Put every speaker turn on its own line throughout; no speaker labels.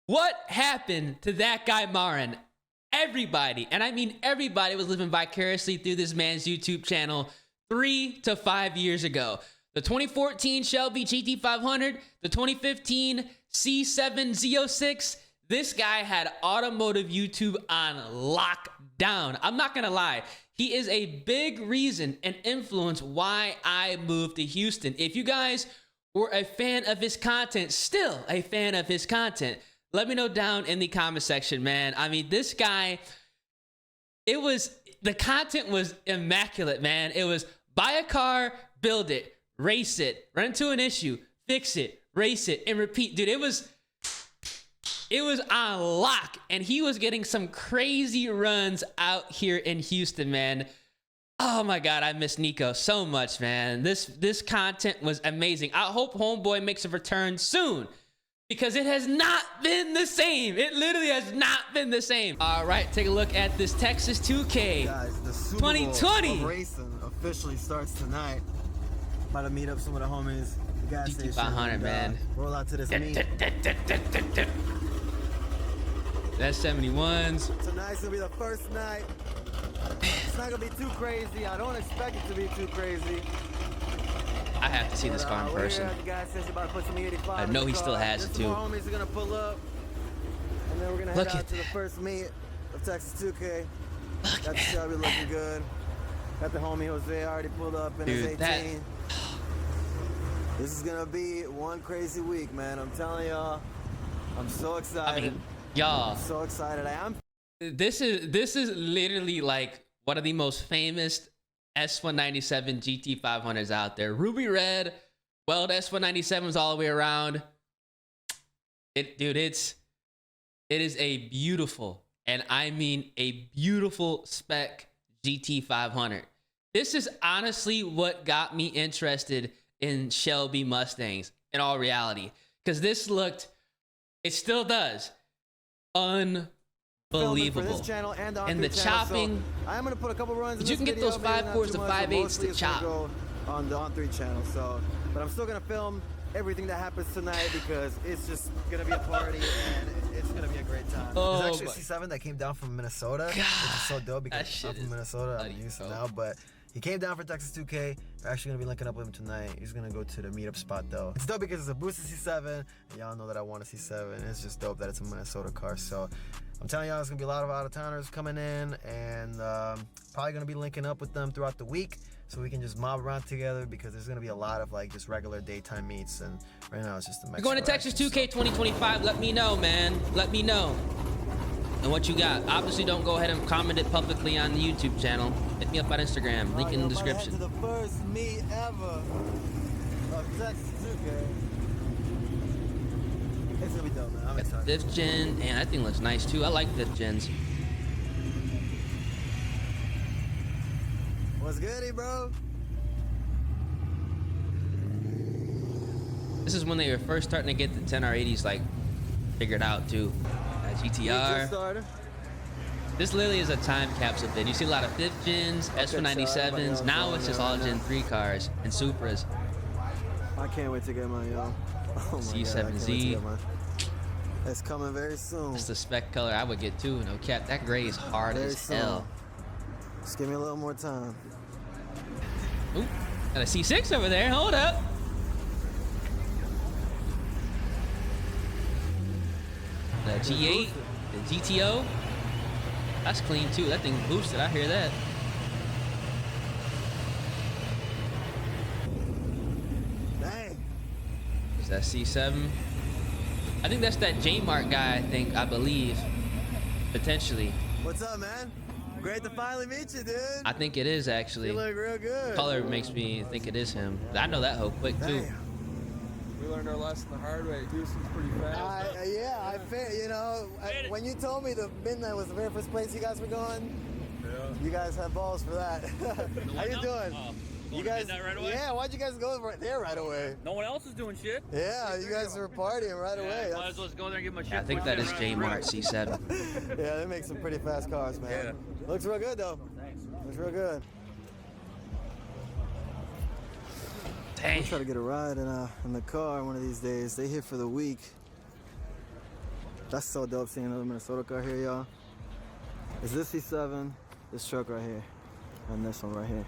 What happened to that guy Marin? Everybody, and I mean everybody, was living vicariously through this man's YouTube channel 3 to 5 years ago. The 2014 Shelby GT500, the 2015 C7 Z06. This guy had automotive YouTube on lockdown. I'm not gonna lie. He is a big reason and influence why I moved to Houston. If you guys were a fan of his content, still a fan of his content, let me know down in the comment section, man. I mean, this guy, the content was immaculate, man. It was buy a car, build it, race it, run into an issue, fix it, race it, and repeat. Dude, it was on lock, and he was getting some crazy runs out here in Houston, man. Oh my God, I miss Nico so much, man. This content was amazing. I hope Homeboy makes a return soon, because it has not been the same. It literally has not been the same. All right, take a look at this Texas 2K.
Guys, the Super
2020
Bowl of racing officially starts tonight. About to meet up some of the homies. The gas station.
GT500, man.
Roll out to this meet.
That's 71s.
Tonight's gonna be the first night. It's not gonna be too crazy. I don't expect it to be too crazy.
I have to see this car in person. I know he still has it too.
More homies are gonna pull up, and then we're gonna head out to the first meet of Texas 2K. Got the Shelby looking good. Got the homie Jose already pulled up in his 18. This is gonna be one crazy week, man. I'm telling y'all. I'm so excited.
I mean, y'all.
I'm so excited.
This is literally like one of the most famous S197 GT500s out there. Ruby red, weld S197s all the way around. It is a beautiful, and I mean a beautiful spec GT500. This is honestly what got me interested in Shelby Mustangs in all reality, because this looked, it still does, unbelievable. And the chopping,
so I'm gonna put a couple runs.
You can get those 5.4s to 5.8s to chop
on the On3 channel. So, but I'm still gonna film everything that happens tonight, because it's just gonna be a party and it's gonna be a great time.
Oh,
there's actually a C7 that came down from Minnesota, which is so dope because I'm from Minnesota. I'm used to now, but he came down for Texas 2K. We're actually gonna be linking up with him tonight. He's gonna go to the meetup spot though. It's dope because it's a boosted C7, and y'all know that I want a C7. It's just dope that it's a Minnesota car. So I'm telling y'all, there's gonna be a lot of out-of-towners coming in, and probably gonna be linking up with them throughout the week, so we can just mob around together, because there's gonna be a lot of like just regular daytime meets, and right now it's just a Mexico.
You're going to Texas 2K 2025. Let me know, man. Let me know. And what you got. Obviously, don't go ahead and comment it publicly on the YouTube channel. Hit me up on Instagram. Link in the description.
To the first meet ever of Texas 2K. It's gonna be dope, man. I'm excited.
Fifth gen, and that thing looks nice too. I like fifth gens.
What's goody, bro?
This is when they were first starting to get the 10R80s like figured out too. GTR. This literally is a time capsule vid. You see a lot of 5th gens, S197s. Now it's just all Gen 3 cars and Supras.
I can't wait to get mine, yo. Oh my
C7 Z.
It's coming very soon.
It's the spec color I would get too. No cap. That gray is hard as hell.
Just give me a little more time.
Ooh, got a C6 over there. Hold up. The G8, the GTO, that's clean too. That thing boosted, I hear that.
Dang.
Is that C7? I think that's that J-Mark guy, I believe, potentially.
What's up, man? Great to finally meet you, dude.
I think it is actually.
You look real good.
Color makes me think it is him. I know that hoe quick too.
Damn.
We learned our lesson the hard way. Houston's pretty fast.
When you told me the midnight was the very first place you guys were going, you guys have balls for that. How you doing? You guys, right away? Yeah, why'd you guys go right there right away?
No one else is doing shit.
Yeah, you guys were partying right away.
Might as well just go there and give them a shit.
Yeah, I think that is J-Mart C7.
Yeah, they make some pretty fast cars, man.
Yeah.
Looks real good though.
Thanks.
Looks real good.
Dang.
I'll try to get a ride in the car one of these days. They hit for the week. That's so dope seeing another Minnesota car here, y'all. It's this C7, this truck right here, and this one right here.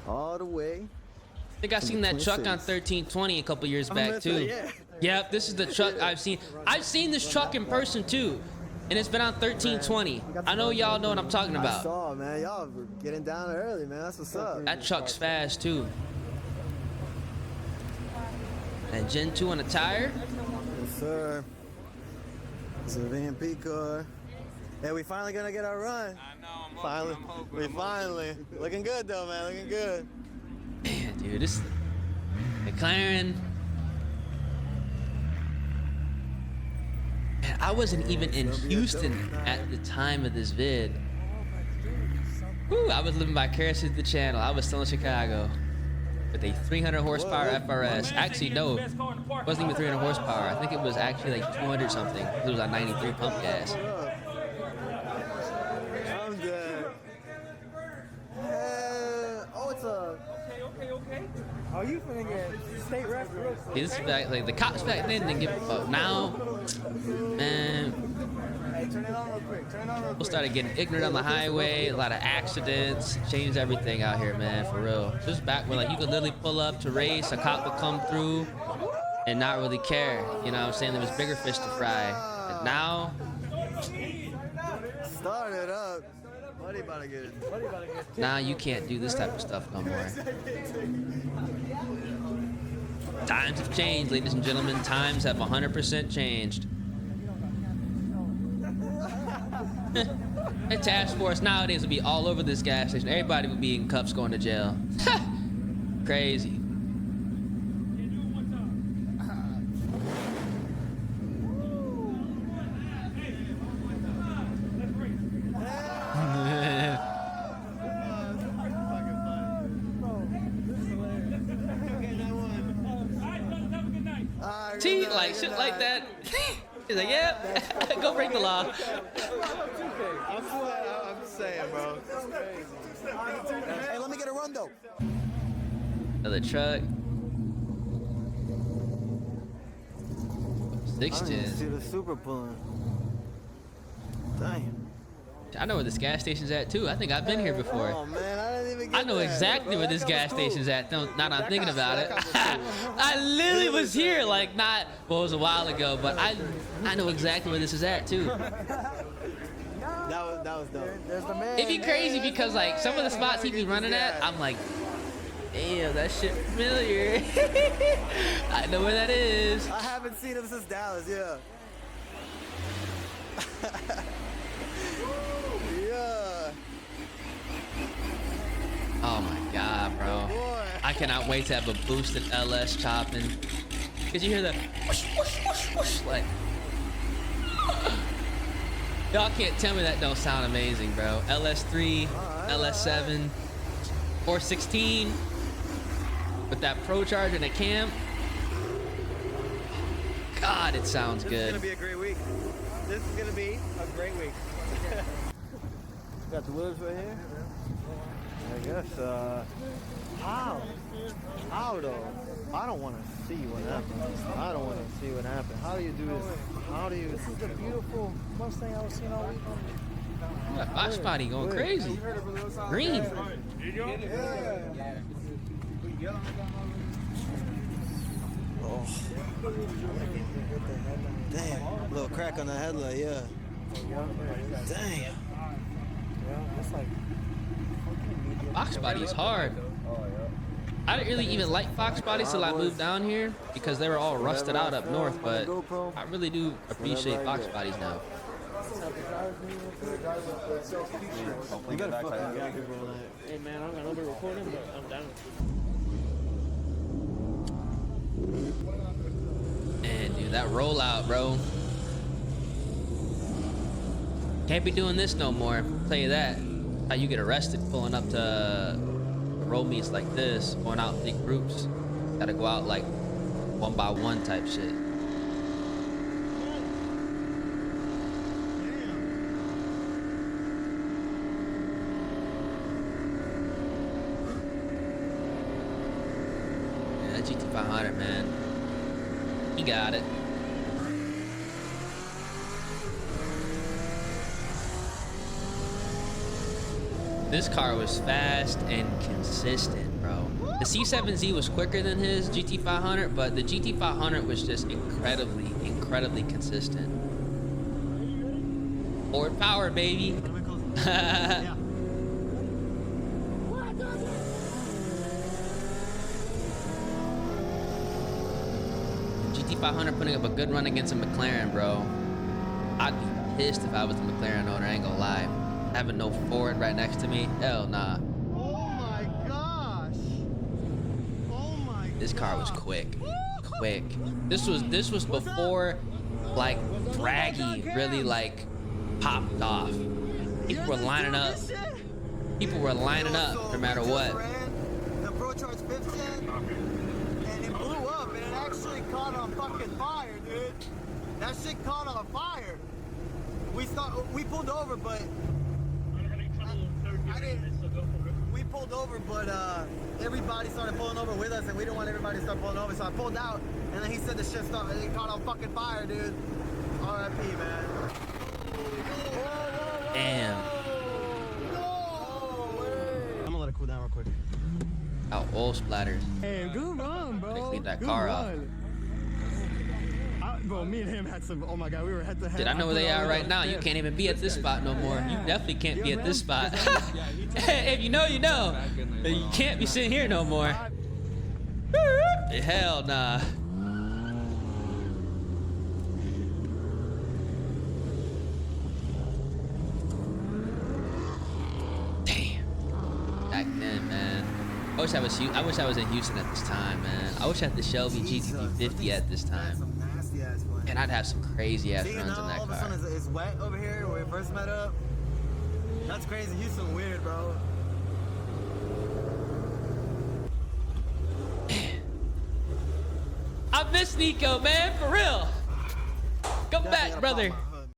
All the way.
I think I seen that truck on 1320 a couple years back too.
Yeah.
Yep, this is the truck I've seen. I've seen this truck in person too, and it's been on 1320. I know y'all know what I'm talking
I
about.
saw, man. Y'all were getting down early, man. That's what's up.
That truck's fast too. And Gen 2 on the tire.
Yes, sir. It's a VMP car. Hey, we finally gonna get our run.
I know, I'm
Finally, we finally. Looking good though, man. Looking good.
Man, dude, this McLaren. Man, I wasn't even in Houston at the time of this vid. Woo, I was living vicariously through the channel. I was still in Chicago with a 300 horsepower FRS. Actually, no, it wasn't even 300 horsepower. I think it was actually like 200 something. It was on 93 pump gas.
I'm dead. Oh, it's a.
Okay.
Oh, you finna get state rep real quick.
This is back, like the cops back then didn't give a fuck. Now, man,
Hey, turn it on real quick. Turn it on real
people
quick.
started getting ignorant on the highway. A lot of accidents. Changed everything out here, man, for real. This is back when like you could literally pull up to race, a cop would come through, and not really care. You know what I'm saying? There was bigger fish to fry. And now,
Start it up. Buddy about to get it.
now you can't do this type of stuff no more. Times have changed, ladies and gentlemen. Times have 100% changed. The task force nowadays would be all over this gas station. Everybody would be in cuffs going to jail. Crazy. See, like shit like that. He's like, yep, go break the law.
I'm just saying, bro. Hey, let me get a run though.
Another truck. Six
I didn't even see
gen.
the super pulling. Damn.
I know where this gas station's at too. I think I've been here before.
Oh man, I didn't even get
I know
that.
exactly where this gas station's at. Not I'm thinking about it. I literally was here like not, well, it was a while ago, but I know exactly where this is at too.
That was dope. There's the man.
It'd be crazy because like some of the spots he be running at, I'm like, damn, that shit familiar. I know where that is.
I haven't seen him since Dallas, yeah. Yeah.
Oh my god, bro.
Boy.
I cannot wait to have a boosted LS chopping. Cause you hear the whoosh, whoosh, whoosh, whoosh, like. Y'all can't tell me that don't sound amazing, bro. LS3, LS7, 416 with that Procharger and a cam. God, it sounds
This is
good.
gonna be a great week. This is gonna be a great week. Got the wheels right here. I guess, how? How though? I don't want to see what happens. I don't want to see what happens. How do you do this? How do you? This is the beautiful Mustang I was seeing all week.
That Fox body going crazy. Green.
Oh. Damn. Little crack on the headlight, yeah. Damn.
Fox body is hard. I didn't really even like Fox bodies till I moved down here because they were all rusted out up north, but I really do appreciate Fox bodies now.
You gotta fucking
Hey man, I'm gonna be recording, but I'm down.
And dude, that rollout, bro. Can't be doing this no more. I'll tell you that. How you get arrested pulling up to roll meets like this, going out in big groups. Gotta go out like one by one type shit. Yeah, that GT500, man. He got it. This car was fast and consistent, bro. The C7 Z was quicker than his GT500, but the GT500 was just incredibly consistent. Forward power, baby. GT500 putting up a good run against a McLaren, bro. I'd be pissed if I was a McLaren owner, I ain't gonna lie. Having no Ford right next to me, hell nah.
Oh my gosh. Oh my.
This car was quick. This was before like Braggy really like popped off. People were lining up. People were lining up no matter what.
The Procharger 50 and it blew up and it actually caught on fucking fire, dude. That shit caught on fire. We pulled over, but we pulled over, but everybody started pulling over with us, and we didn't want everybody to start pulling over, so I pulled out, and then he said the shit started, it caught on fucking fire, dude. R.I.P., man.
Damn.
I'm gonna let it cool down real quick.
Oh, oil splatters.
Hey, good run, bro.
They cleaned that car off.
Bro, me and him had some, oh my God, we were head to head.
Dude, I know where they are right now. You can't even be at this spot no more. You definitely can't be at this spot. If you know, you know. But you can't be sitting here no more. Hell nah. Damn. Back then, man. I wish I was in Houston at this time, man. I wish I had the Shelby GT350 at this time. And I'd have some crazy ass runs in that
all of a
car.
sudden it's wet over here where we first met up. That's crazy. Houston weird, bro.
I miss Nico, man, for real. Come back, brother.